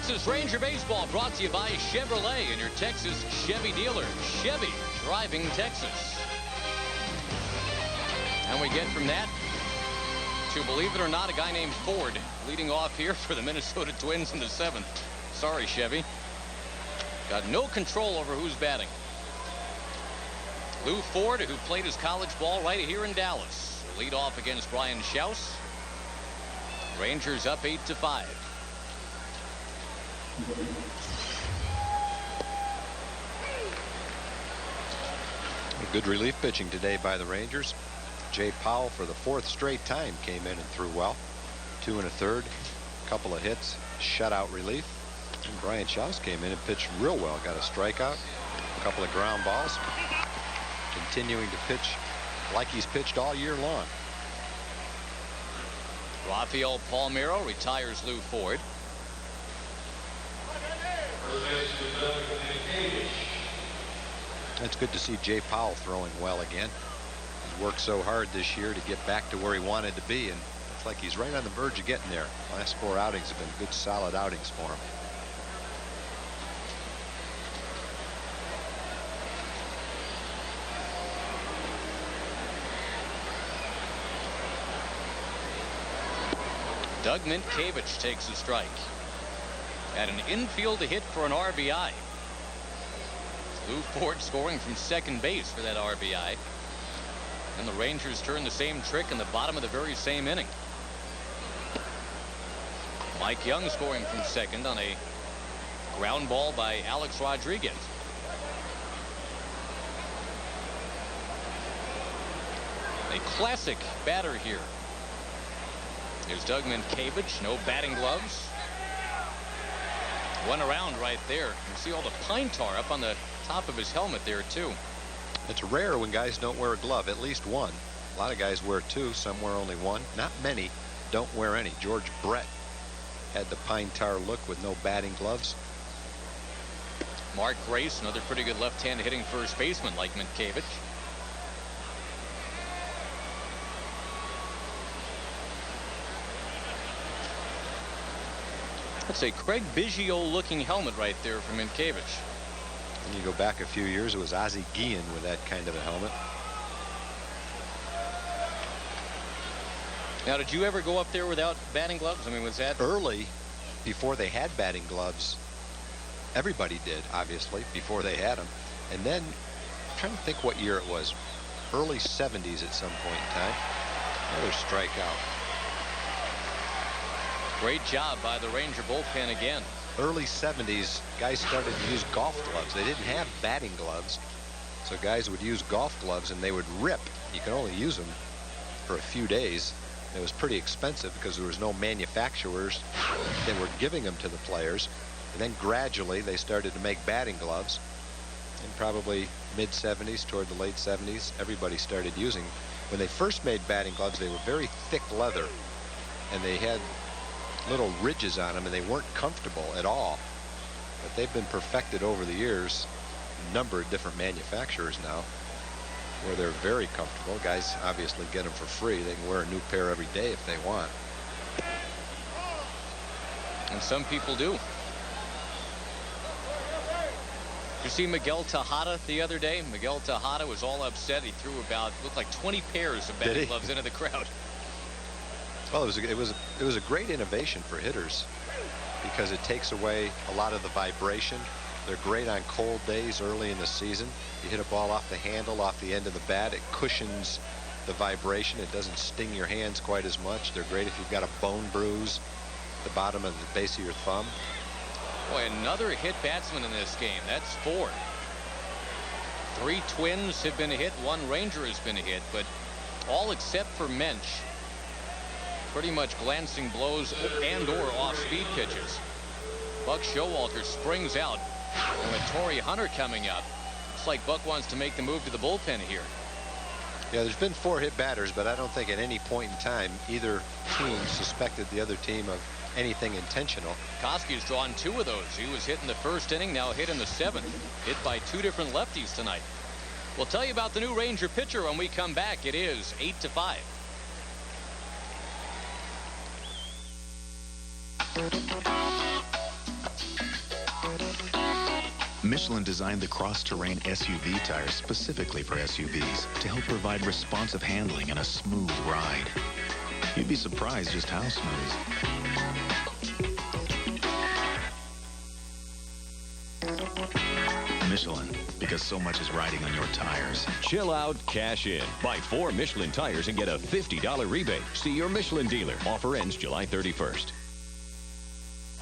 Texas Ranger Baseball brought to you by Chevrolet and your Texas Chevy dealer. Chevy, driving Texas. And we get from that to, believe it or not, a guy named Ford leading off here for the Minnesota Twins in the 7th. Sorry, Chevy. Got no control over who's batting. Lou Ford, who played his college ball right here in Dallas, lead off against Brian Schaus. Rangers up 8-5. Good relief pitching today by the Rangers. Jay Powell, for the 4th straight time, came in and threw well. 2 1/3, couple of hits, shutout relief. And Brian Schaus came in and pitched real well. Got a strikeout, a couple of ground balls. Continuing to pitch like he's pitched all year long. Rafael Palmeiro retires Lou Ford. It's good to see Jay Powell throwing well again. He's worked so hard this year to get back to where he wanted to be, and it's like he's right on the verge of getting there. Last 4 outings have been good, solid outings for him. Doug Mientkiewicz takes a strike. At an infield hit for an RBI. Lou Ford scoring from second base for that RBI. And the Rangers turn the same trick in the bottom of the very same inning. Mike Young scoring from second on a ground ball by Alex Rodriguez. A classic batter here. There's Doug Mientkiewicz, no batting gloves. One around right there. You see all the pine tar up on the top of his helmet there too. It's rare when guys don't wear a glove, at least one. A lot of guys wear 2, some wear only 1. Not many don't wear any. George Brett had the pine tar look with no batting gloves. Mark Grace, another pretty good left-hand hitting first baseman like Mientkiewicz. That's a Craig Biggio looking helmet right there from Mientkiewicz. And you go back a few years, it was Ozzie Guillen with that kind of a helmet. Now, did you ever go up there without batting gloves? I mean, was that early, before they had batting gloves? Everybody did, obviously, before they had them. And then, I'm trying to think what year it was. Early 70s at some point in time. Another strikeout. Great job by the Ranger bullpen again. Early 70s, guys started to use golf gloves. They didn't have batting gloves, so guys would use golf gloves and they would rip. You could only use them for a few days. It was pretty expensive because there was no manufacturers that were giving them to the players. And then gradually they started to make batting gloves. And probably mid-70s toward the late 70s, everybody started using. When they first made batting gloves, they were very thick leather, and they had little ridges on them, and they weren't comfortable at all. But they've been perfected over the years. A number of different manufacturers now where they're very comfortable. Guys obviously get them for free. They can wear a new pair every day if they want. And some people do. Did you see Miguel Tejada the other day? Miguel Tejada was all upset. He threw about, looked like 20 pairs of batting gloves into the crowd. Well, it was a great innovation for hitters because it takes away a lot of the vibration. They're great on cold days early in the season. You hit a ball off the handle, off the end of the bat. It cushions the vibration. It doesn't sting your hands quite as much. They're great if you've got a bone bruise at the bottom of the base of your thumb. Boy, another hit batsman in this game. That's 4. 3 Twins have been hit. 1 Ranger has been hit, but all except for Mensch. Pretty much glancing blows and or off-speed pitches. Buck Showalter springs out, and with Torrey Hunter coming up, looks like Buck wants to make the move to the bullpen here. Yeah, there's been 4 hit batters, but I don't think at any point in time either team suspected the other team of anything intentional. Koski's drawn 2 of those. He was hit in the first inning, now hit in the 7th. Hit by 2 different lefties tonight. We'll tell you about the new Ranger pitcher when we come back. It is 8-5. Michelin designed the cross-terrain SUV tires specifically for SUVs to help provide responsive handling and a smooth ride. You'd be surprised just how smooth. Michelin, because so much is riding on your tires. Chill out, cash in. Buy 4 Michelin tires and get a $50 rebate. See your Michelin dealer. Offer ends July 31st.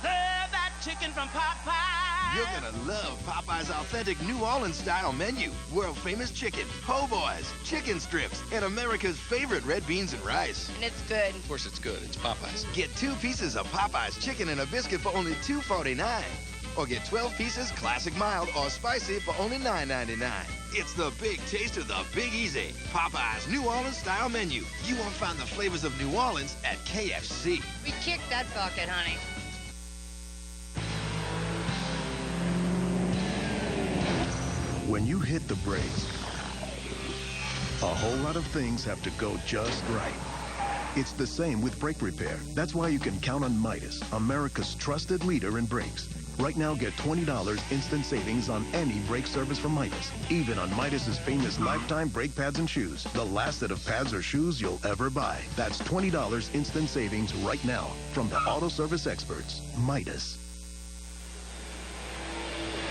Serve that chicken from Popeye. You're gonna love Popeye's authentic New Orleans-style menu. World-famous chicken, po' boys, chicken strips, and America's favorite red beans and rice. And it's good. Of course it's good. It's Popeyes. Get 2 pieces of Popeye's chicken and a biscuit for only $2.49. Or get 12 pieces classic mild or spicy for only $9.99. It's the big taste of the Big Easy. Popeye's New Orleans-style menu. You won't find the flavors of New Orleans at KFC. We kicked that bucket, honey. When you hit the brakes, a whole lot of things have to go just right. It's the same with brake repair. That's why you can count on Midas, America's trusted leader in brakes. Right now, get $20 instant savings on any brake service from Midas, even on Midas's famous lifetime brake pads and shoes, the last set of pads or shoes you'll ever buy. That's $20 instant savings right now from the auto service experts, Midas.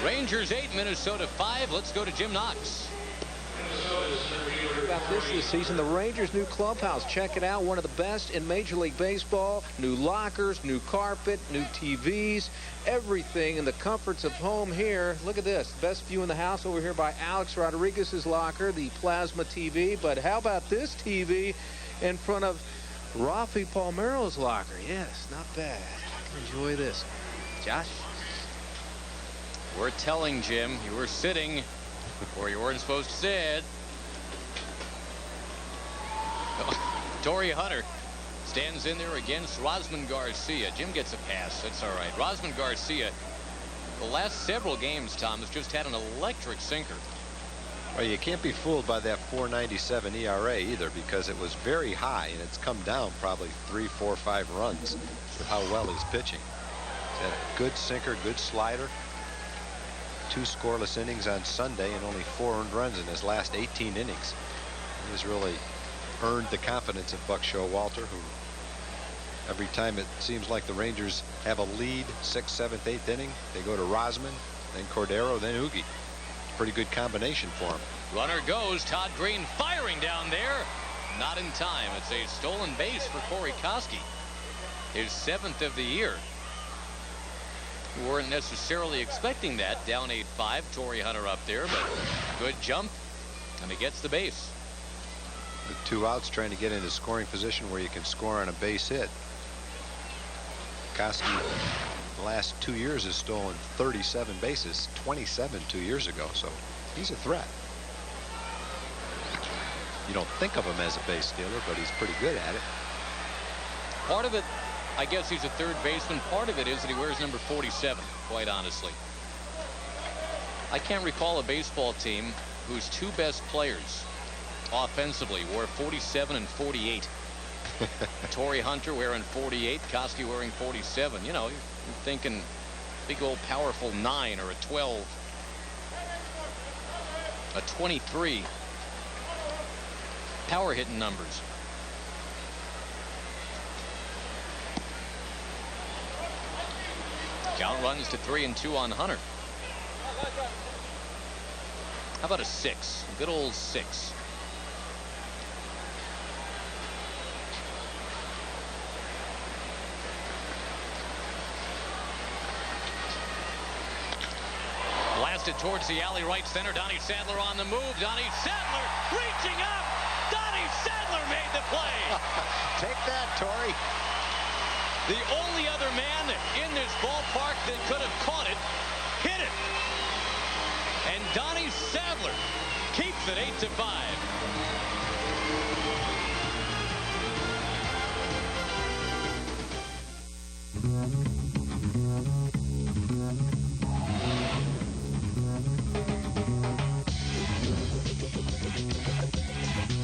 Rangers 8, Minnesota 5. Let's go to Jim Knox. About this season, the Rangers' new clubhouse. Check it out, one of the best in Major League Baseball. New lockers, new carpet, new TVs, everything in the comforts of home here. Look at this, best view in the house over here by Alex Rodriguez's locker, the plasma TV. But how about this TV in front of Rafi Palmeiro's locker? Yes, not bad. Enjoy this. Josh? We're telling Jim you were sitting where you weren't supposed to sit. Torrey Hunter stands in there against Rosman Garcia. Jim gets a pass. That's all right. Rosman Garcia, the last several games, Tom, has just had an electric sinker. Well, you can't be fooled by that 4.97 ERA either, because it was very high and it's come down probably 3, 4, 5 runs with how well he's pitching. He's had a good sinker, good slider. 2 scoreless innings on Sunday and only 4 earned runs in his last 18 innings. He's really earned the confidence of Buck Showalter, who every time it seems like the Rangers have a lead, 6th, 7th, 8th inning, they go to Rosman, then Cordero, then Oogie. Pretty good combination for him. Runner goes. Todd Green firing down there. Not in time. It's a stolen base for Corey Koski. His 7th of the year. We weren't necessarily expecting that. Down 8-5. Torrey Hunter up there, but good jump, and he gets the base. With 2 outs, trying to get into scoring position where you can score on a base hit. Koski, the last 2 years, has stolen 37 bases, 27 2 years ago, so he's a threat. You don't think of him as a base stealer, but he's pretty good at it. Part of it, I guess he's a third baseman. Part of it is that he wears number 47, quite honestly. I can't recall a baseball team whose 2 best players offensively wore 47 and 48. Torrey Hunter wearing 48, Koski wearing 47. You know, you're thinking big old powerful 9 or a 12, a 23. Power hitting numbers. Count runs to 3-2 on Hunter. How about a 6? A good old 6. Blasted towards the alley, right center. Donnie Sadler on the move. Donnie Sadler reaching up. Donnie Sadler made the play. Take that, Torrey. The only other man in this ballpark that could have caught it, hit it. And Donnie Sadler keeps it 8-5.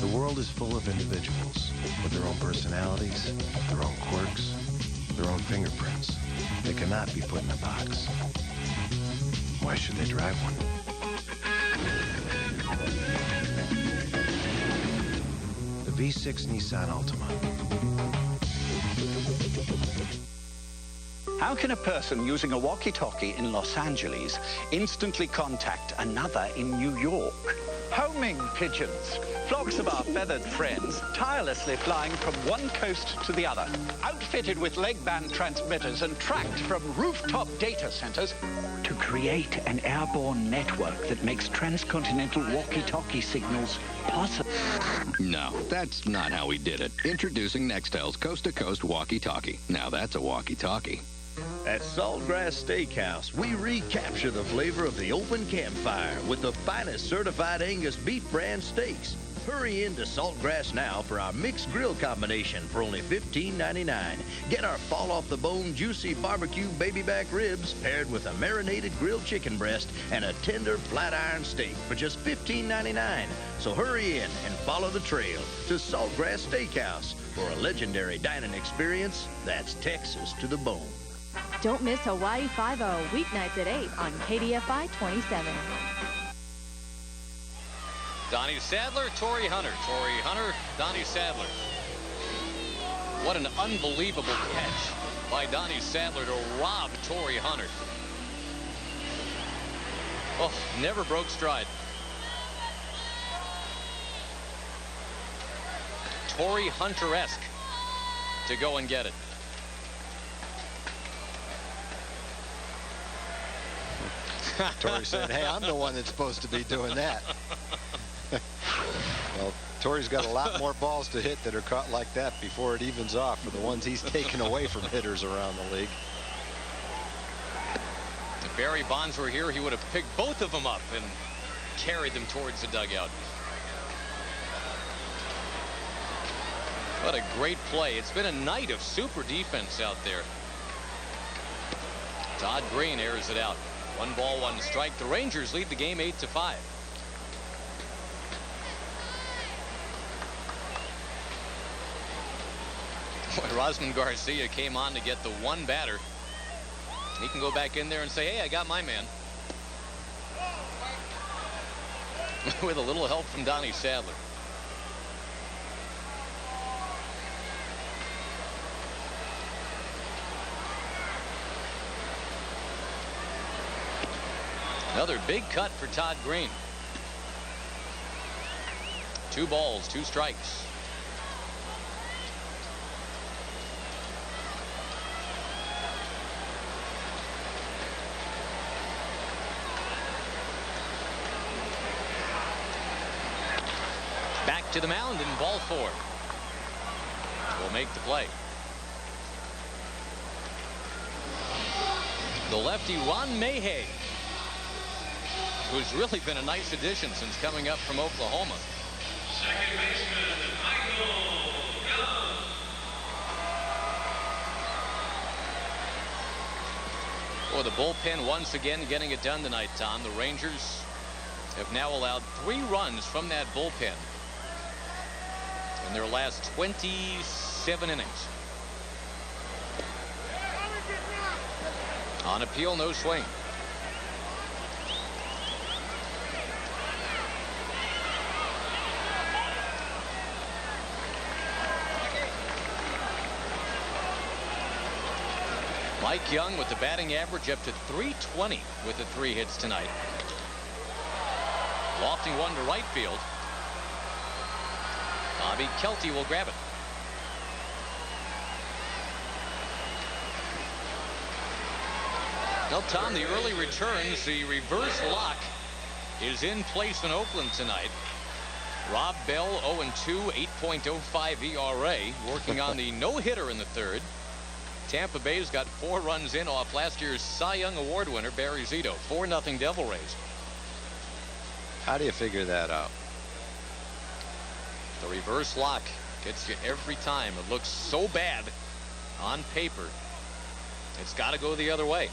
The world is full of individuals with their own personalities, their own quirks, their own fingerprints. They cannot be put in a box. Why should they drive one? The V6 Nissan Altima. How can a person using a walkie-talkie in Los Angeles instantly contact another in New York? Homing pigeons, flocks of our feathered friends, tirelessly flying from one coast to the other, outfitted with leg band transmitters and tracked from rooftop data centers to create an airborne network that makes transcontinental walkie-talkie signals possible. No, that's not how we did it. Introducing Nextel's coast-to-coast walkie-talkie. Now that's a walkie-talkie. At Saltgrass Steakhouse, we recapture the flavor of the open campfire with the finest certified Angus beef brand steaks. Hurry into Saltgrass now for our mixed grill combination for only $15.99. Get our fall-off-the-bone juicy barbecue baby back ribs paired with a marinated grilled chicken breast and a tender flat iron steak for just $15.99. So hurry in and follow the trail to Saltgrass Steakhouse for a legendary dining experience that's Texas to the bone. Don't miss Hawaii Five-0, weeknights at 8 on KDFI 27. Donnie Sadler, Torrey Hunter. Torrey Hunter, Donnie Sadler. What an unbelievable catch by Donnie Sadler to rob Torrey Hunter. Oh, never broke stride. Torrey Hunter-esque to go and get it. Torrey said, hey, I'm the one that's supposed to be doing that. Well, Torrey's got a lot more balls to hit that are caught like that before it evens off for the ones he's taken away from hitters around the league. If Barry Bonds were here, he would have picked both of them up and carried them towards the dugout. What a great play. It's been a night of super defense out there. Todd Green airs it out. 1 ball, 1 strike. The Rangers lead the game 8-5. When Rosman Garcia came on to get the one batter, he can go back in there and say, hey, I got my man. With a little help from Donnie Sadler. Another big cut for Todd Green. 2 balls, 2 strikes. Back to the mound and ball 4. Will make the play. The lefty Ron Mayhay, who's really been a nice addition since coming up from Oklahoma. Second baseman, Michael Young. Well, the bullpen once again getting it done tonight, Tom. The Rangers have now allowed 3 runs from that bullpen in their last 27 innings. On appeal, no swing. Mike Young with the batting average up to .320 with the 3 hits tonight. Lofting one to right field. Bobby Kelty will grab it. Well, Tom, the early returns, the reverse lock is in place in Oakland tonight. Rob Bell 0-2, 8.05 ERA, working on the no-hitter in the 3rd. Tampa Bay's got 4 runs in off last year's Cy Young Award winner Barry Zito. 4-0 Devil Rays. How do you figure that out? The reverse lock gets you every time. It looks so bad on paper. It's got to go the other way.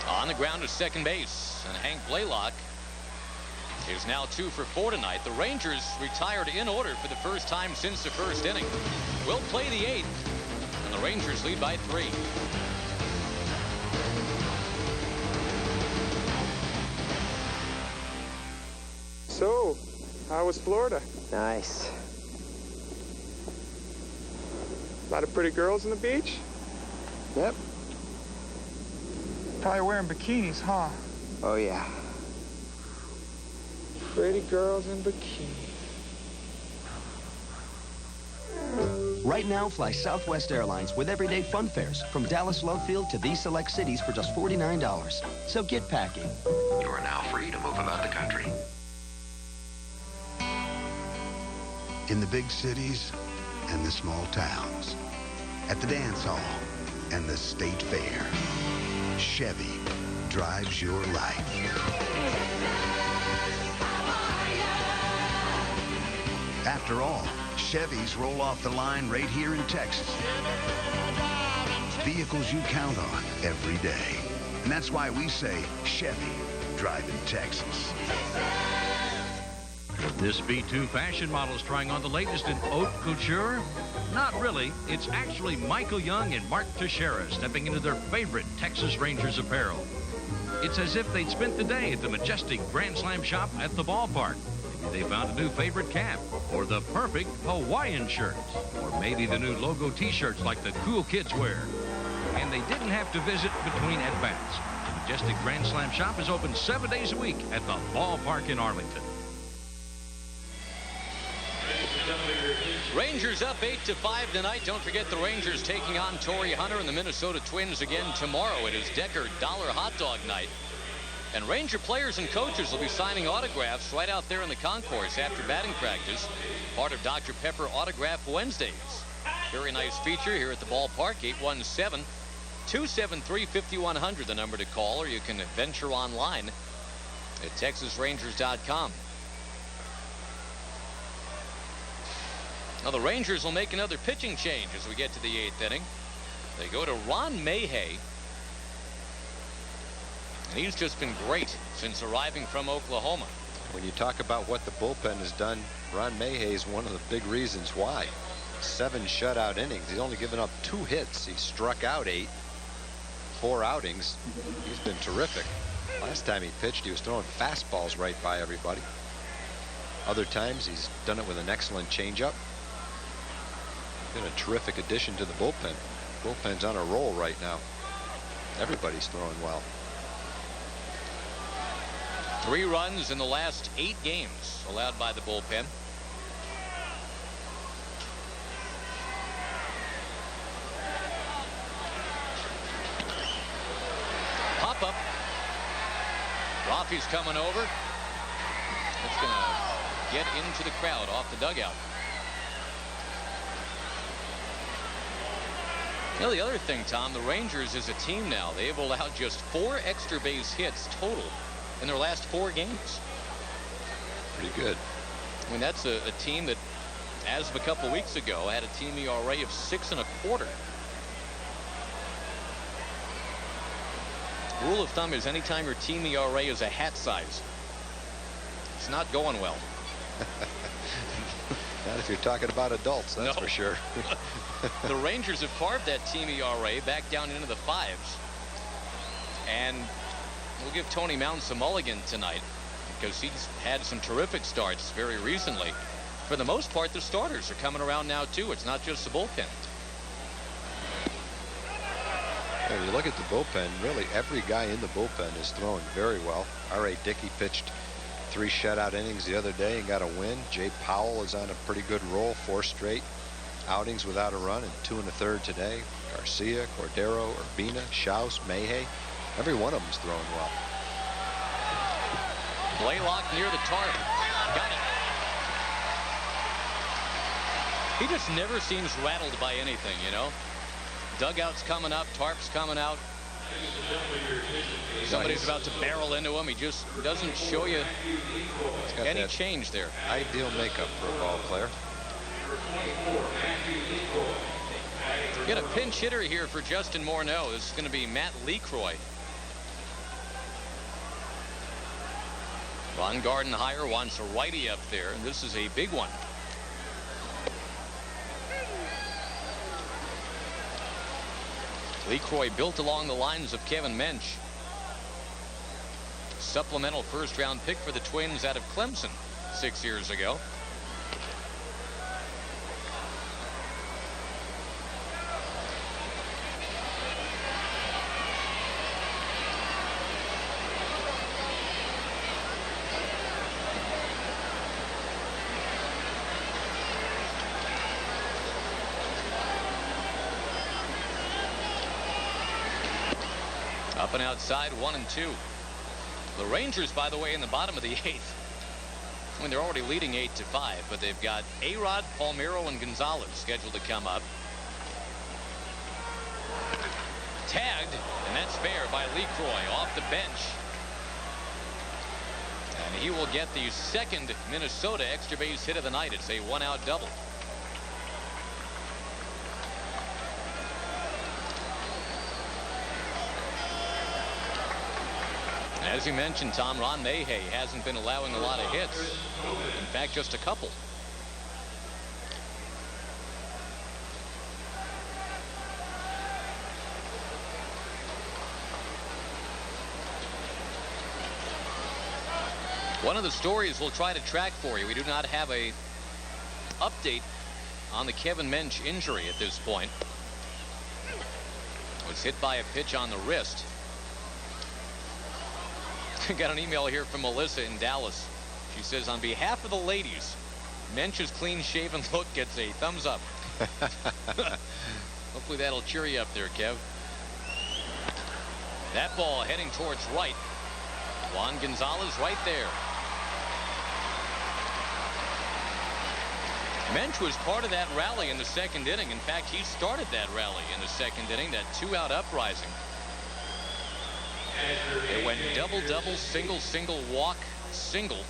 On the ground to second base, and Hank Blaylock is now 2 for 4 tonight. The Rangers retired in order for the first time since the 1st inning. We'll play the 8th. And the Rangers lead by 3. So, how was Florida? Nice. A lot of pretty girls on the beach? Yep. Probably wearing bikinis, huh? Oh, yeah. Pretty girls in bikinis. Right now, fly Southwest Airlines with everyday fun fares from Dallas Love Field to these select cities for just $49. So get packing. You are now free to move about the country. In the big cities and the small towns, at the dance hall and the state fair, Chevy drives your life. After all, Chevys roll off the line right here in Texas. Vehicles you count on every day. And that's why we say Chevy, driving Texas. This V2 fashion model is trying on the latest in haute couture. Not really. It's actually Michael Young and Mark Teixeira stepping into their favorite Texas Rangers apparel. It's as if they'd spent the day at the majestic Grand Slam shop at the ballpark. Maybe they found a new favorite cap, or the perfect Hawaiian shirt, or maybe the new logo T-shirts like the cool kids wear. And they didn't have to visit between at-bats. The majestic Grand Slam shop is open 7 days a week at the ballpark in Arlington. Rangers up 8-5 tonight. Don't forget the Rangers taking on Torrey Hunter and the Minnesota Twins again tomorrow. It is Decker Dollar Hot Dog Night. And Ranger players and coaches will be signing autographs right out there in the concourse after batting practice. Part of Dr. Pepper Autograph Wednesdays. Very nice feature here at the ballpark. 817-273-5100, the number to call, or you can venture online at TexasRangers.com. Now the Rangers will make another pitching change as we get to the 8th inning. They go to Ron Mayhay. And he's just been great since arriving from Oklahoma. When you talk about what the bullpen has done, Ron Mayhay is one of the big reasons why. 7 shutout innings. He's only given up 2 hits. He struck out 8. 4 outings. He's been terrific. Last time he pitched, he was throwing fastballs right by everybody. Other times, he's done it with an excellent changeup. Been a terrific addition to the bullpen. Bullpen's on a roll right now. Everybody's throwing well. 3 runs in the last 8 games allowed by the bullpen. Pop up. Rafi's coming over. It's going to get into the crowd off the dugout. You know, the other thing, Tom, the Rangers as a team now, they've allowed just 4 extra base hits total in their last 4 games. Pretty good. I mean, that's a team that, as of a couple weeks ago, had a team ERA of 6 1/4. Rule of thumb is anytime your team ERA is a hat size, it's not going well. Not if you're talking about adults, that's No. for sure. The Rangers have carved that team ERA back down into the 5s. And we'll give Tony Mound some mulligan tonight because he's had some terrific starts very recently. For the most part, the starters are coming around now, too. It's not just the bullpen. When you look at the bullpen, really every guy in the bullpen is throwing very well. R.A. Dickey pitched 3 shutout innings the other day and got a win. Jay Powell is on a pretty good roll, 4 straight outings without a run and 2 1/3 today. Garcia, Cordero, Urbina, Schaus, Mayhay, every one of them's throwing well. Blaylock near the tarp. Got it. He just never seems rattled by anything, you know. Dugout's coming up, tarp's coming out. Somebody's about to barrel into him. He just doesn't show you any change there. Ideal makeup for a ball player. Get a pinch hitter here for Justin Morneau. This is going to be Matt Lecroy. Ron Gardenhire wants a righty up there, and this is a big one. Lee Croy built along the lines of Kevin Mensch. Supplemental first-round pick for the Twins out of Clemson 6 years ago. Up and outside, 1-2. The Rangers, by the way, in the bottom of the 8th. I mean, they're already leading 8-5, but they've got A-Rod, Palmeiro, and Gonzalez scheduled to come up. Tagged, and that's fair by Lee Croy off the bench. And he will get the second Minnesota extra base hit of the night. It's a one-out double. As you mentioned, Tom, Ron Mayhay hasn't been allowing a lot of hits. In fact, just a couple. One of the stories we'll try to track for you. We do not have a update on the Kevin Mensch injury at this point. Was hit by a pitch on the wrist. Got an email here from Melissa in Dallas. She says, on behalf of the ladies, Mensch's clean-shaven look gets a thumbs up. Hopefully that'll cheer you up there, Kev. That ball heading towards right. Juan Gonzalez right there. Mensch was part of that rally in the second inning. In fact, he started that rally in the second inning, that two-out uprising. It went double-double, single-single, walk, single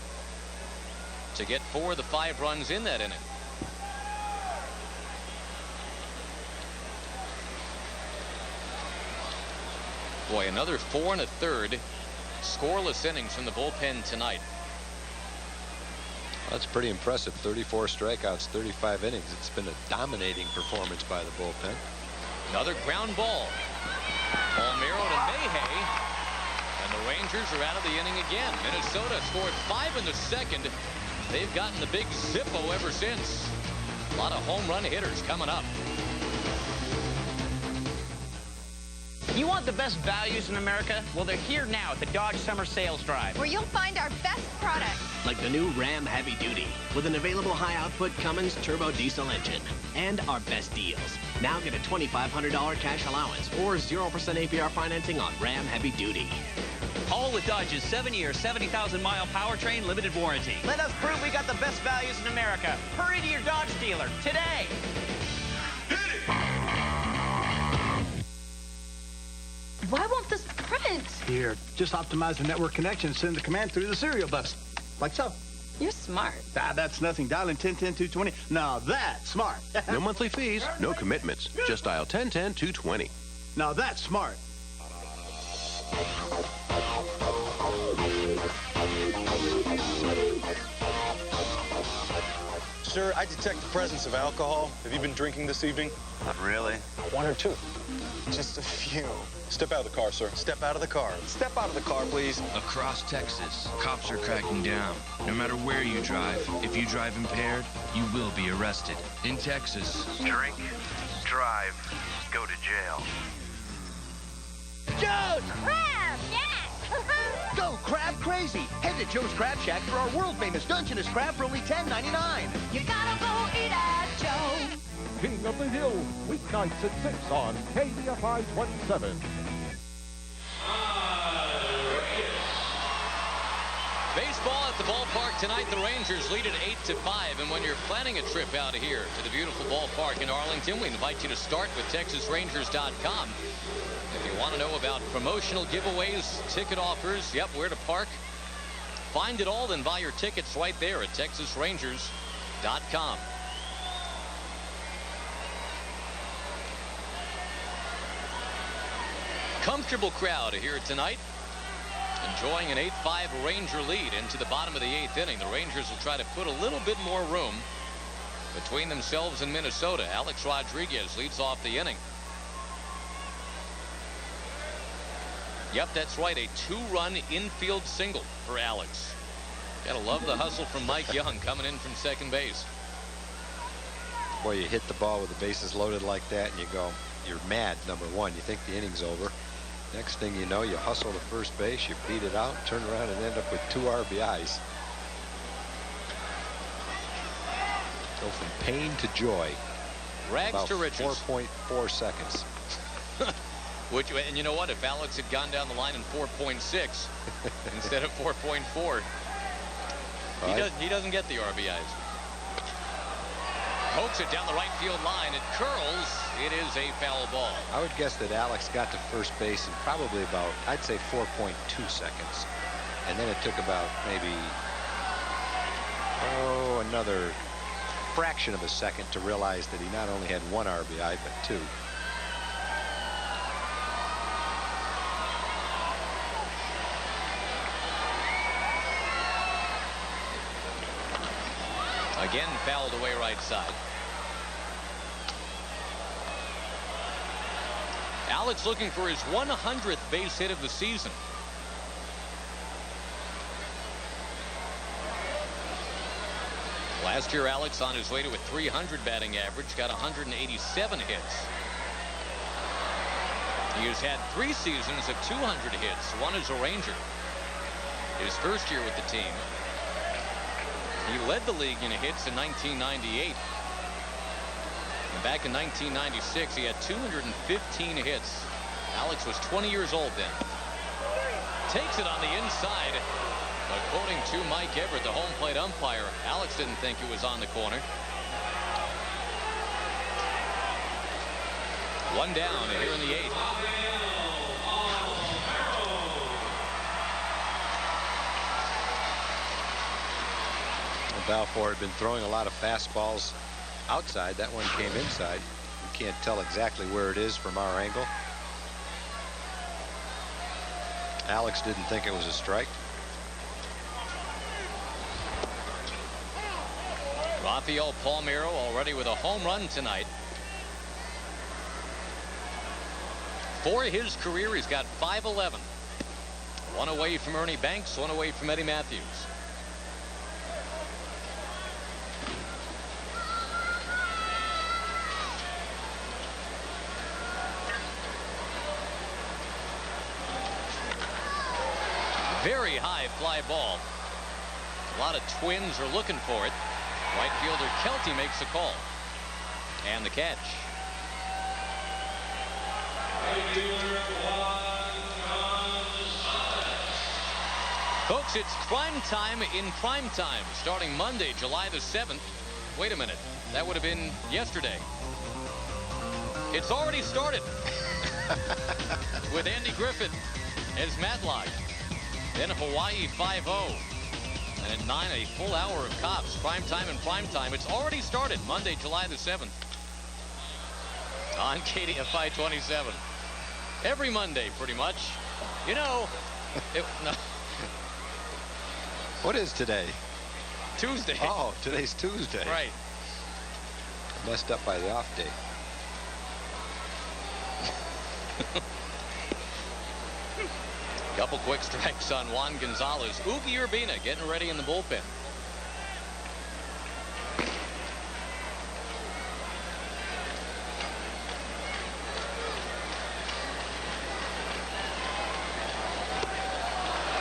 to get 4 of the 5 runs in that inning. Boy, another 4 1/3 scoreless innings from the bullpen tonight. That's pretty impressive. 34 strikeouts, 35 innings. It's been a dominating performance by the bullpen. Another ground ball. Palmeiro to Mayhay. And the Rangers are out of the inning again. Minnesota scored 5 in the second. They've gotten the big Zippo ever since. A lot of home run hitters coming up. You want the best values in America? Well, they're here now at the Dodge Summer Sales Drive, where you'll find our best products. Like the new Ram Heavy Duty with an available high-output Cummins turbo diesel engine. And our best deals. Now get a $2,500 cash allowance or 0% APR financing on Ram Heavy Duty. All with Dodge's 7-year, 70,000-mile powertrain limited warranty. Let us prove we got the best values in America. Hurry to your Dodge dealer today. Why won't this print? Here, just optimize the network connection and send the command through the serial bus. Like so. You're smart. That's nothing. Dial in 1010-220. Now that's smart. No monthly fees, no commitments. Just dial 1010-220. Now that's smart. Sir, I detect the presence of alcohol. Have you been drinking this evening? Not really. 1 or 2? Just a few. Step out of the car, sir. Step out of the car. Step out of the car, please. Across Texas, cops are cracking down. No matter where you drive, if you drive impaired, you will be arrested. In Texas, Drink, drive, go to jail. Joe's Crab Shack! Go crab crazy! Head to Joe's Crab Shack for our world-famous Dungeness crab for only $10.99. You gotta go eat at Joe. King of the Hill, weeknights at 6 on KDFI 27. Baseball at the ballpark tonight. The Rangers lead at 8-5. And when you're planning a trip out of here to the beautiful ballpark in Arlington, we invite you to start with TexasRangers.com. If you want to know about promotional giveaways, ticket offers, where to park, find it all, then buy your tickets right there at TexasRangers.com. Comfortable crowd here tonight, enjoying an 8-5 Ranger lead into the bottom of the 8th inning. The Rangers will try to put a little bit more room between themselves and Minnesota. Alex Rodriguez leads off the inning. Yep, that's right. A 2-run infield single for Alex. Gotta love the hustle from Mike Young coming in from second base. Boy, you hit the ball with the bases loaded like that, and you go, you're mad, number one. You think the inning's over. Next thing you know, you hustle to first base, you beat it out, turn around, and end up with 2 RBIs. Go from pain to joy. Rags about to riches. 4.4 seconds. And you know what? If Alex had gone down the line in 4.6 instead of 4.4, he doesn't get the RBIs. Pokes it down the right field line. It curls. It is a foul ball. I would guess that Alex got to first base in probably about, I'd say 4.2 seconds. And then it took about maybe, another fraction of a second to realize that he not only had 1 RBI, but 2. Again, fouled away right side. Alex looking for his 100th base hit of the season. Last year, Alex on his way to a 300 batting average, got 187 hits. He has had 3 seasons of 200 hits, 1 as a Ranger. His first year with the team. He led the league in hits in 1998. And back in 1996, he had 215 hits. Alex was 20 years old then. Takes it on the inside. According to Mike Everett, the home plate umpire, Alex didn't think it was on the corner. 1 down here in the 8th. Balfour had been throwing a lot of fastballs outside. That one came inside. You can't tell exactly where it is from our angle. Alex didn't think it was a strike. Rafael Palmeiro already with a home run tonight. For his career, he's got 511. 1 away from Ernie Banks, 1 away from Eddie Matthews. Very high fly ball. A lot of Twins are looking for it. Right fielder Kelty makes the call. And the catch. Folks, it's prime time in prime time, starting Monday, July the 7th. Wait a minute. That would have been yesterday. It's already started. With Andy Griffith as Matlock. Then Hawaii 5-0. And at 9, a full hour of Cops. Prime time and prime time. It's already started Monday, July the 7th. On KDFI 27. Every Monday, pretty much. You know, no. What is today? Tuesday. Oh, today's Tuesday. Right. Messed up by the off day. Couple quick strikes on Juan Gonzalez. Ugi Urbina getting ready in the bullpen.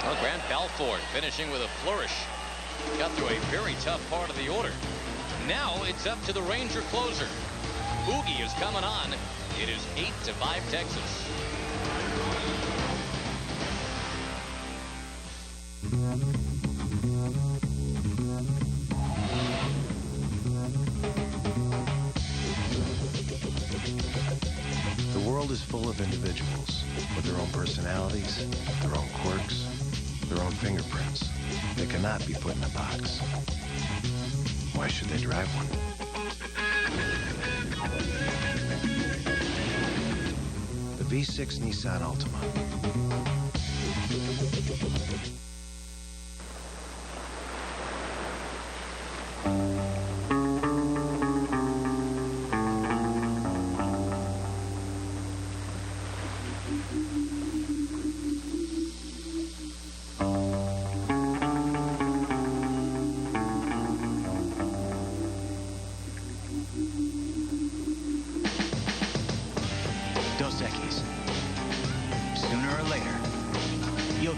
Well, Grant Balfour finishing with a flourish. Got through a very tough part of the order. Now it's up to the Ranger closer. Ugi is coming on. It is 8-5 Texas. The world is full of individuals with their own personalities, their own quirks, their own fingerprints. They cannot be put in a box. Why should they drive one? The V6 Nissan Altima.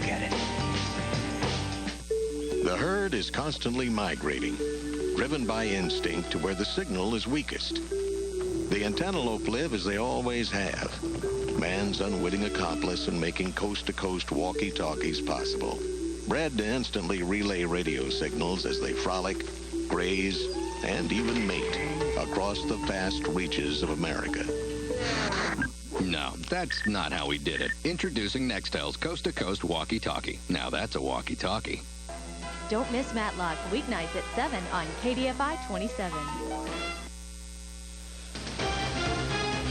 get it. The herd is constantly migrating, driven by instinct to where the signal is weakest. The antelope live as they always have, man's unwitting accomplice in making coast-to-coast walkie-talkies possible, bred to instantly relay radio signals as they frolic, graze, and even mate across the vast reaches of America. No, that's not how we did it. Introducing Nextel's coast-to-coast walkie-talkie. Now that's a walkie-talkie. Don't miss Matlock, weeknights at 7 on KDFI 27.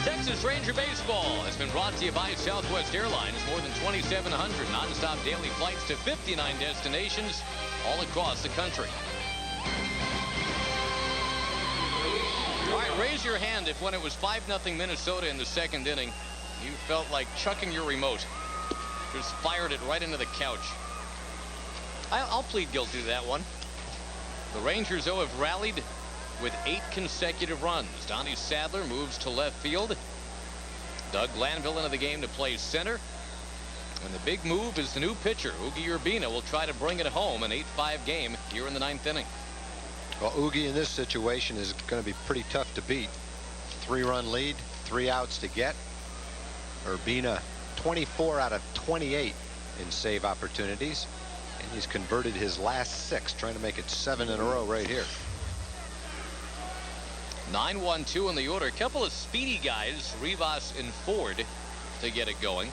Texas Ranger Baseball has been brought to you by Southwest Airlines. More than 2,700 nonstop daily flights to 59 destinations all across the country. All right, raise your hand if when it was 5-0 Minnesota in the second inning, you felt like chucking your remote. Just fired it right into the couch. I'll plead guilty to that one. The Rangers, though, have rallied with 8 consecutive runs. Donnie Sadler moves to left field. Doug Glanville into the game to play center. And the big move is the new pitcher, Oogie Urbina, will try to bring it home, an 8-5 game here in the 9th inning. Well, Oogie in this situation is going to be pretty tough to beat. 3-run lead, 3 outs to get. Urbina 24 out of 28 in save opportunities. And he's converted his last 6, trying to make it 7 in a row right here. 9-1-2 in the order. A couple of speedy guys, Rivas and Ford, to get it going.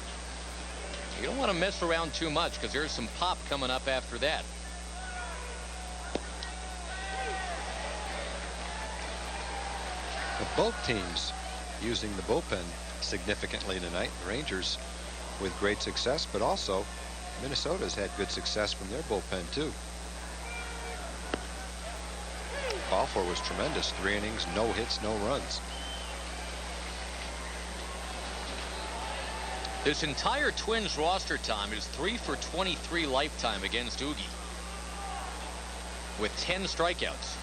You don't want to mess around too much because there's some pop coming up after that. But both teams using the bullpen significantly tonight. The Rangers with great success, but also Minnesota's had good success from their bullpen too. Balfour was tremendous. 3 innings, no hits, no runs. This entire Twins roster, Tom, is 3 for 23 lifetime against Oogie, with 10 strikeouts.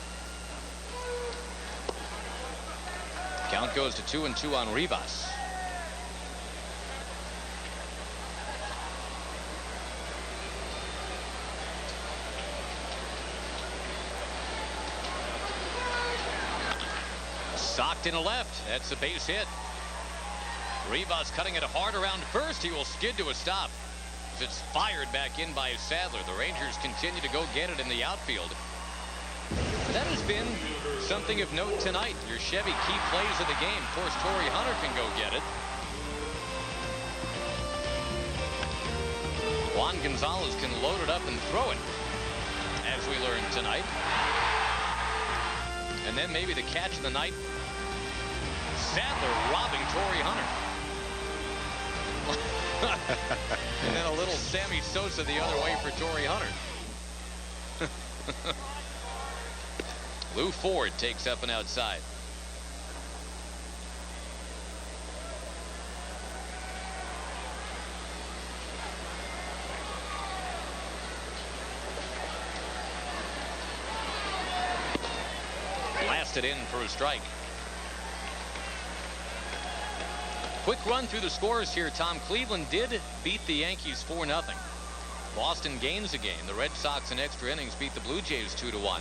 Count goes to 2-2 on Rivas. Socked in a left. That's a base hit. Rivas cutting it hard around first. He will skid to a stop. It's fired back in by Sadler. The Rangers continue to go get it in the outfield. That has been something of note tonight. Your Chevy key plays of the game. Of course, Torrey Hunter can go get it. Juan Gonzalez can load it up and throw it, as we learned tonight. And then maybe the catch of the night, Sadler robbing Torrey Hunter. And then a little Sammy Sosa the other way for Torrey Hunter. Lou Ford takes up and outside. Blasted in for a strike. Quick run through the scores here, Tom. Cleveland did beat the Yankees 4-0. Boston gains a game. The Red Sox in extra innings beat the Blue Jays 2-1.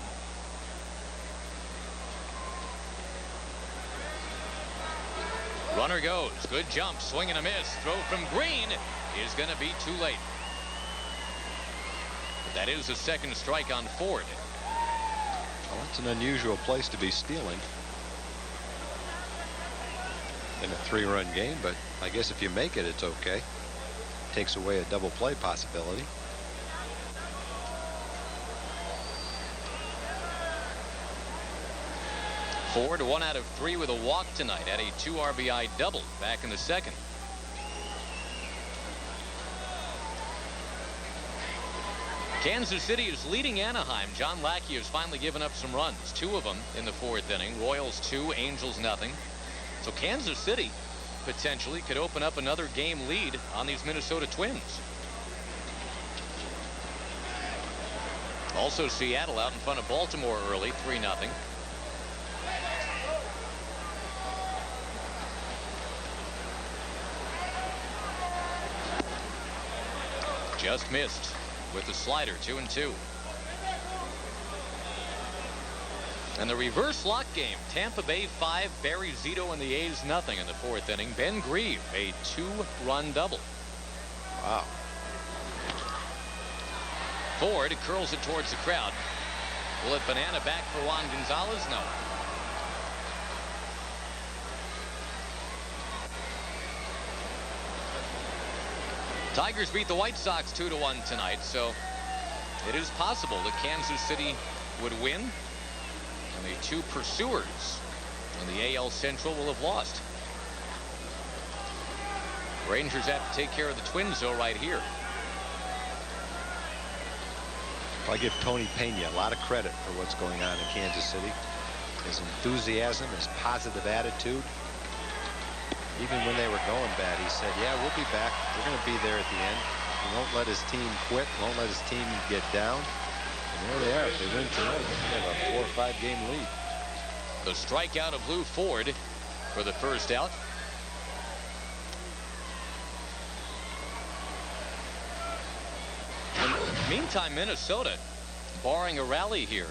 Runner goes. Good jump. Swing and a miss. Throw from Green is going to be too late. That is the second strike on Ford. Well, that's an unusual place to be stealing in a 3-run game, but I guess if you make it, it's okay. Takes away a double play possibility. Ford 1 out of 3 with a walk tonight. Had a 2 RBI double back in the second. Kansas City is leading Anaheim. John Lackey has finally given up some runs, 2 of them in the 4th inning. Royals 2, Angels nothing. So Kansas City potentially could open up another game lead on these Minnesota Twins. Also Seattle out in front of Baltimore early, 3-0. Just missed with the slider. 2-2. And the reverse lock game. Tampa Bay 5, Barry Zito and the A's nothing in the 4th inning. Ben Grieve, a 2-run double. Wow. Ford curls it towards the crowd. Will it banana back for Juan Gonzalez? No. Tigers beat the White Sox 2-1 tonight, so it is possible that Kansas City would win, and the 2 pursuers in the AL Central will have lost. Rangers have to take care of the Twins, though, right here. I give Tony Pena a lot of credit for what's going on in Kansas City. His enthusiasm, his positive attitude. Even when they were going bad, he said, yeah, we'll be back. We're going to be there at the end. He won't let his team quit, won't let his team get down. And there they are. If they win tonight, they have a 4 or 5 game lead. The strikeout of Lou Ford for the first out. Meantime, Minnesota barring a rally here.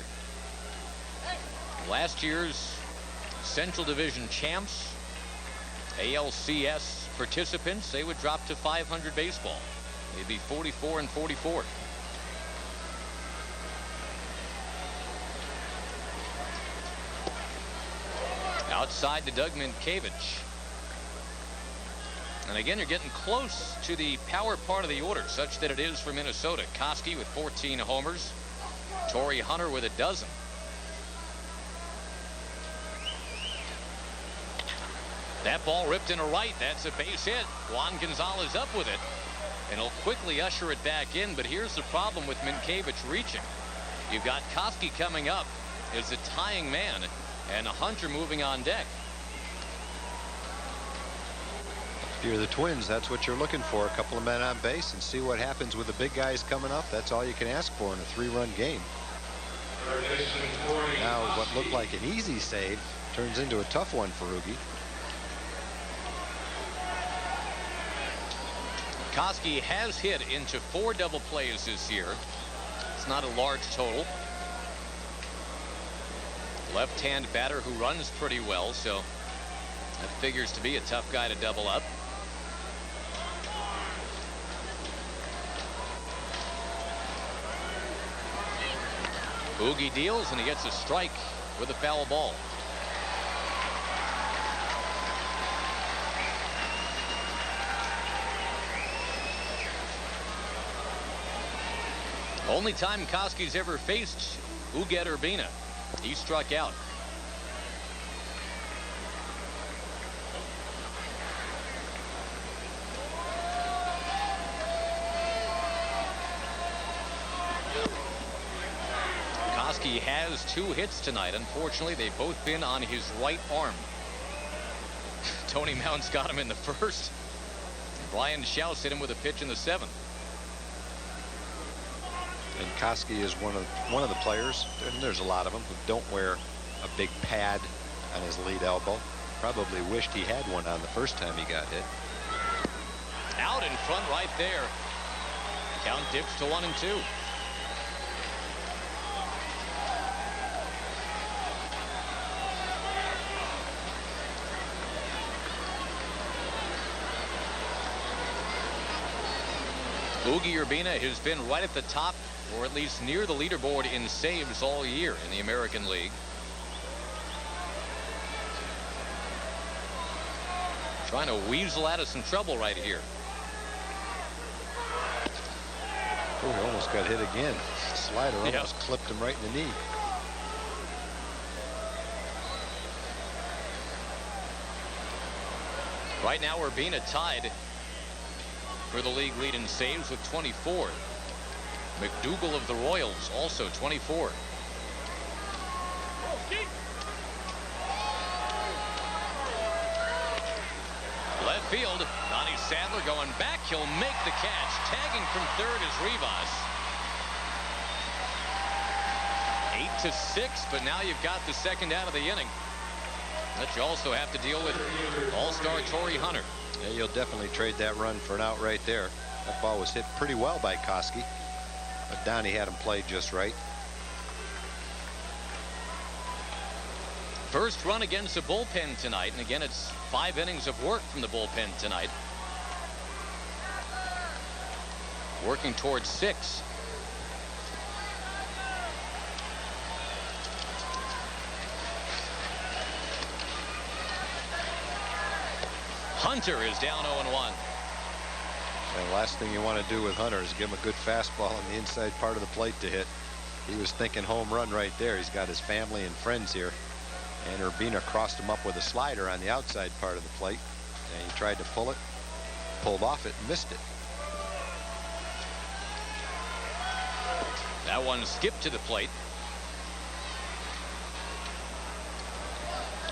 Last year's Central Division champs, ALCS participants, they would drop to 500 baseball. They'd be 44-44. Outside to Doug Minkiewicz. And again, you're getting close to the power part of the order, such that it is for Minnesota. Koski with 14 homers. Torrey Hunter with a dozen. That ball ripped into right. That's a base hit. Juan Gonzalez up with it. And he'll quickly usher it back in. But here's the problem with Minkiewicz reaching. You've got Koski coming up as the tying man, and Hunter moving on deck. If you're the Twins, that's what you're looking for. A couple of men on base and see what happens with the big guys coming up. That's all you can ask for in a 3-run game. Now what looked like an easy save turns into a tough one for Oogie. Koski has hit into 4 double plays this year. It's not a large total. Left-hand batter who runs pretty well, so that figures to be a tough guy to double up. Oogie deals, and he gets a strike with a foul ball. Only time Koski's ever faced Uguet Urbina. He struck out. Koski has 2 hits tonight. Unfortunately, they've both been on his right arm. Tony Mounts got him in the 1st. Brian Schaus hit him with a pitch in the 7th. And Koski is one of the players, and there's a lot of them, who don't wear a big pad on his lead elbow. Probably wished he had one on the first time he got hit. Out in front right there. Count dips to 1-2. Oogie Urbina has been right at the top, or at least near the leaderboard in saves all year in the American League. Trying to weasel out of some trouble right here. Oh, he almost got hit again. Slider almost clipped him right in the knee. Right now, Urbina tied for the league lead in saves with 24. McDougal of the Royals also 24. Left field, Donnie Sadler going back. He'll make the catch. Tagging from third is Rivas. 8-6, but now you've got the second out of the inning. But you also have to deal with All-Star Torrey Hunter. Yeah, you'll definitely trade that run for an out right there. That ball was hit pretty well by Koski, but Donnie had him played just right. First run against the bullpen tonight, and again, it's 5 innings of work from the bullpen tonight. Working towards 6. Hunter is down 0-1. And the last thing you want to do with Hunter is give him a good fastball on the inside part of the plate to hit. He was thinking home run right there. He's got his family and friends here. And Urbina crossed him up with a slider on the outside part of the plate. And he tried to pull it, pulled off it, and missed it. That one skipped to the plate.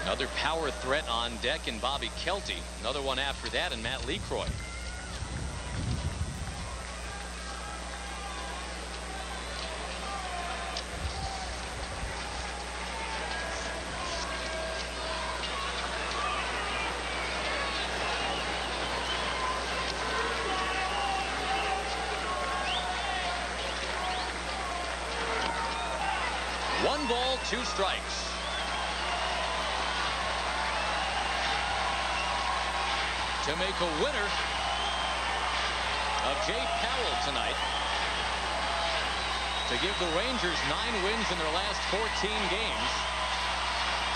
Another power threat on deck in Bobby Kelty. Another one after that in Matt LeCroy. One ball, 2 strikes. To make a winner of Jay Powell tonight. To give the Rangers 9 wins in their last 14 games.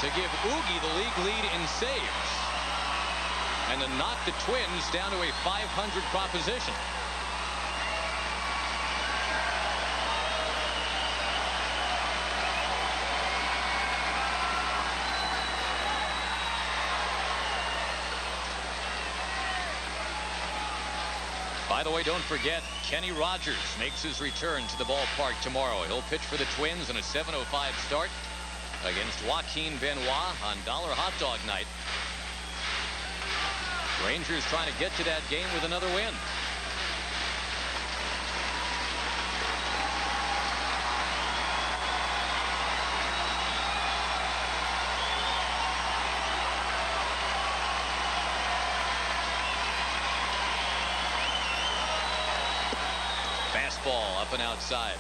To give Oogie the league lead in saves. And to knock the Twins down to a 500 proposition. By the way, don't forget, Kenny Rogers makes his return to the ballpark tomorrow. He'll pitch for the Twins in a 7:05 start against Joaquin Benoit on Dollar Hot Dog Night. Rangers trying to get to that game with another win. Fastball up and outside.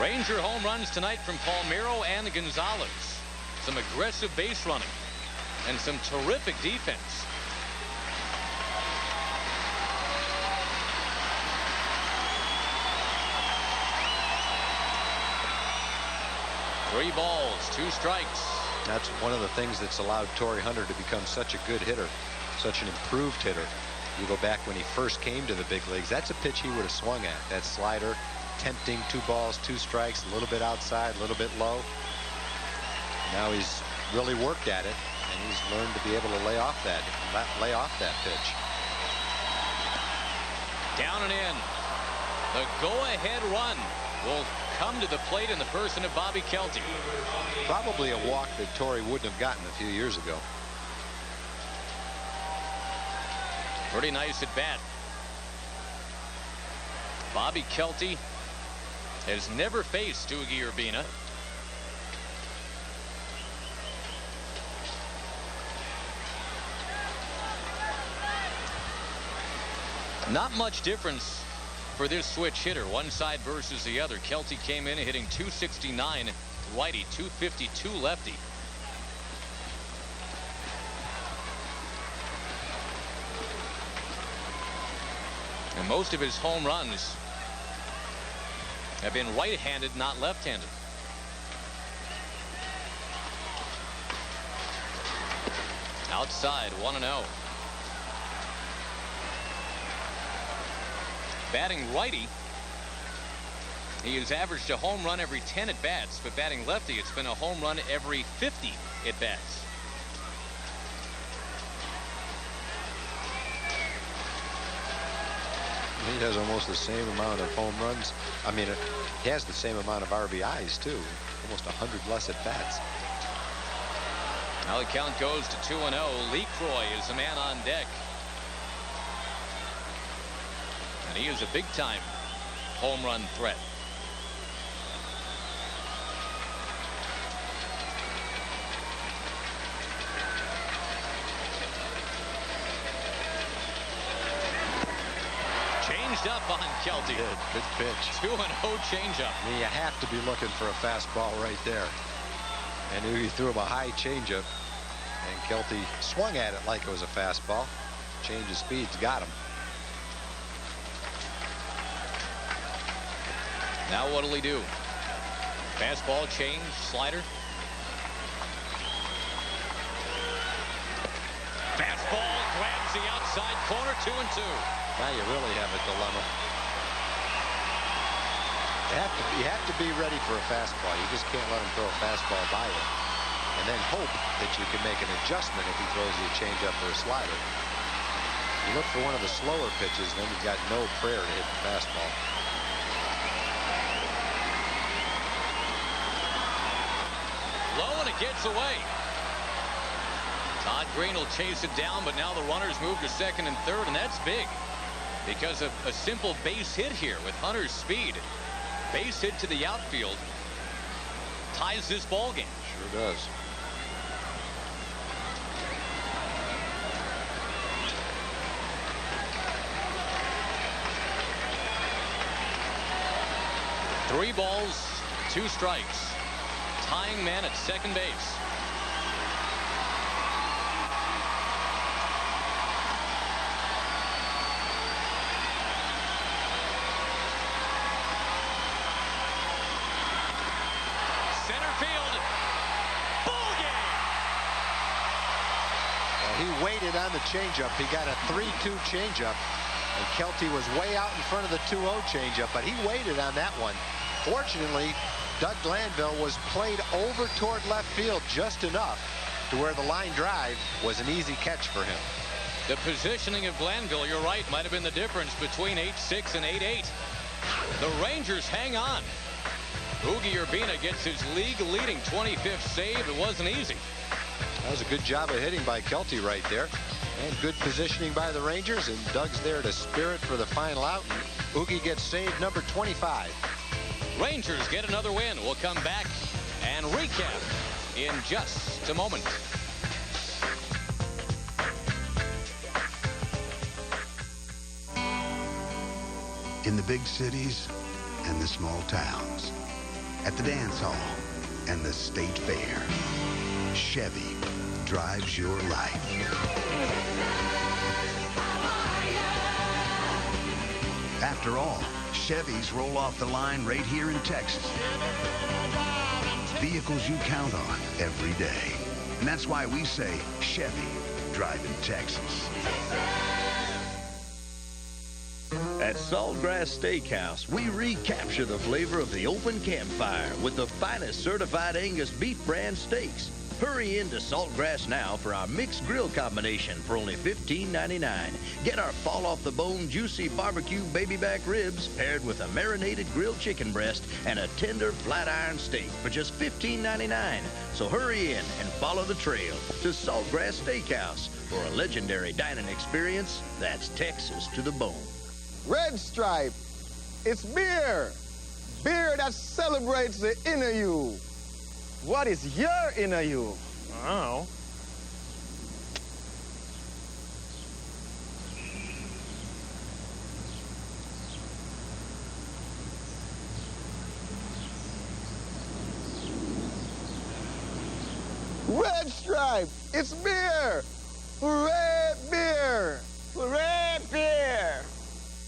Ranger home runs tonight from Palmeiro and Gonzalez. Some aggressive base running and some terrific defense. Three balls, 2 strikes. That's one of the things that's allowed Torrey Hunter to become such a good hitter, such an improved hitter. You go back when he first came to the big leagues, that's a pitch he would have swung at. That slider, tempting, 2 balls, 2 strikes, a little bit outside, a little bit low. Now he's really worked at it, and he's learned to be able to lay off that pitch. Down and in. The go-ahead run will come to the plate in the person of Bobby Kelty. Probably a walk that Torrey wouldn't have gotten a few years ago. Pretty nice at bat. Bobby Kelty has never faced Oogie Urbina. Not much difference for this switch hitter, one side versus the other. Kelty came in hitting .269 righty, .252 lefty. And most of his home runs have been right-handed, not left-handed. Outside, 1-0. Batting righty, he has averaged a home run every 10 at-bats, but batting lefty, it's been a home run every 50 at-bats. He has almost the same amount of home runs. I mean, he has the same amount of RBIs, too. Almost 100 less at-bats. Now the count goes to 2-0. LeCroy is the man on deck. And he is a big-time home run threat. up on Kelty. Good pitch. 2-0 changeup. You have to be looking for a fastball right there. And he threw him a high changeup, and Kelty swung at it like it was a fastball. Change of speeds got him. Now what'll he do? Fastball, change, slider. Fastball grabs the outside corner, 2-2. Now you really have a dilemma. You have to be ready for a fastball. You just can't let him throw a fastball by you. And then hope that you can make an adjustment if he throws you a changeup or a slider. You look for one of the slower pitches, then you've got no prayer to hit the fastball. Low, and it gets away. Todd Green will chase it down, but now the runners move to second and third, and that's big because of a simple base hit here with Hunter's speed. Base hit to the outfield ties this ball game. Sure does. Three balls, 2 strikes. Tying man at second base. Center field. Ball game. Well, he waited on the changeup. He got a 3-2 changeup, and Kelty was way out in front of the 2-0 changeup, but he waited on that one. Fortunately, Doug Glanville was played over toward left field just enough to where the line drive was an easy catch for him. The positioning of Glanville, you're right, might have been the difference between 8-6 and 8-8. The Rangers hang on. Oogie Urbina gets his league-leading 25th save. It wasn't easy. That was a good job of hitting by Kelty right there. And good positioning by the Rangers, and Doug's there to spirit for the final out. And Oogie gets save number 25. Rangers get another win. We'll come back and recap in just a moment. In the big cities and the small towns, at the dance hall and the state fair, Chevy drives your life. After all, Chevys roll off the line right here in Texas. Vehicles you count on every day. And that's why we say Chevy, driving Texas. At Saltgrass Steakhouse, we recapture the flavor of the open campfire with the finest certified Angus beef brand steaks. Hurry into Saltgrass now for our mixed grill combination for only $15.99. Get our fall-off-the-bone juicy barbecue baby back ribs paired with a marinated grilled chicken breast and a tender flat iron steak for just $15.99. So hurry in and follow the trail to Saltgrass Steakhouse for a legendary dining experience that's Texas to the bone. Red Stripe, it's beer. Beer that celebrates the inner you. What is your inner you? I don't know. Red Stripe, it's beer. Hooray, beer. Hooray, beer.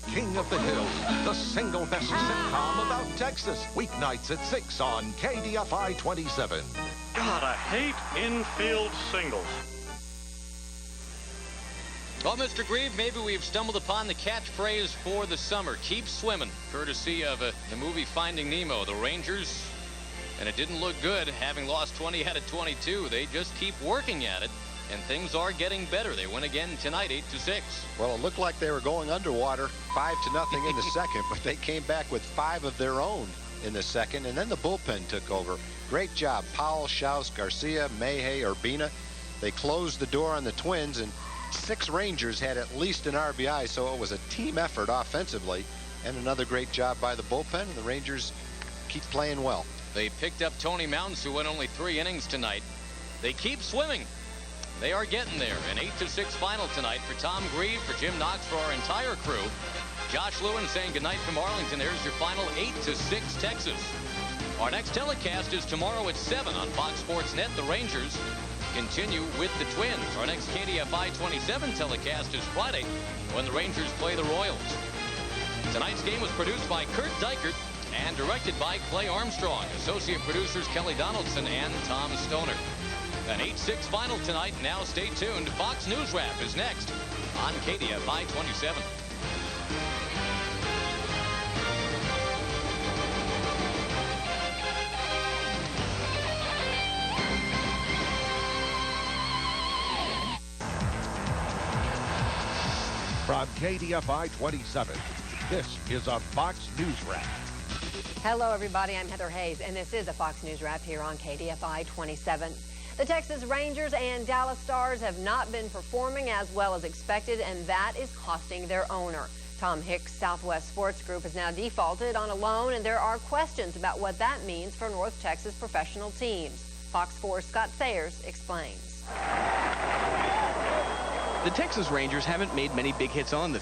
King of the Hill, the single best sitcom about Texas. Weeknights at 6 on KDFI 27. God, I hate infield singles. Well, Mr. Grieve, maybe we've stumbled upon the catchphrase for the summer. Keep swimming, courtesy of the movie Finding Nemo. The Rangers, and it didn't look good, having lost 20 out of 22. They just keep working at it. And things are getting better. They win again tonight, 8-6. Well, it looked like they were going underwater, 5-0 in the second, but they came back with 5 of their own in the second, and then the bullpen took over. Great job, Powell, Schaus, Garcia, Mayhay, Urbina. They closed the door on the Twins, and 6 Rangers had at least an RBI, so it was a team effort offensively, and another great job by the bullpen, and the Rangers keep playing well. They picked up Tony Mounts, who went only 3 innings tonight. They keep swimming. They are getting there. An 8-6 final tonight for Tom Grieve, for Jim Knox, for our entire crew. Josh Lewin saying goodnight from Arlington. There's your final 8-6 Texas. Our next telecast is tomorrow at 7 on Fox Sports Net. The Rangers continue with the Twins. Our next KDFI 27 telecast is Friday when the Rangers play the Royals. Tonight's game was produced by Kurt Dykert and directed by Clay Armstrong. Associate producers Kelly Donaldson and Tom Stoner. An 8-6 final tonight. Now stay tuned. Fox News Wrap is next on KDFI 27. From KDFI 27, this is a Fox News Wrap. Hello, everybody. I'm Heather Hayes, and this is a Fox News Wrap here on KDFI 27. The Texas Rangers and Dallas Stars have not been performing as well as expected, and that is costing their owner. Tom Hicks' Southwest Sports Group has now defaulted on a loan, and there are questions about what that means for North Texas professional teams. Fox 4's Scott Sayers explains. The Texas Rangers haven't made many big hits on the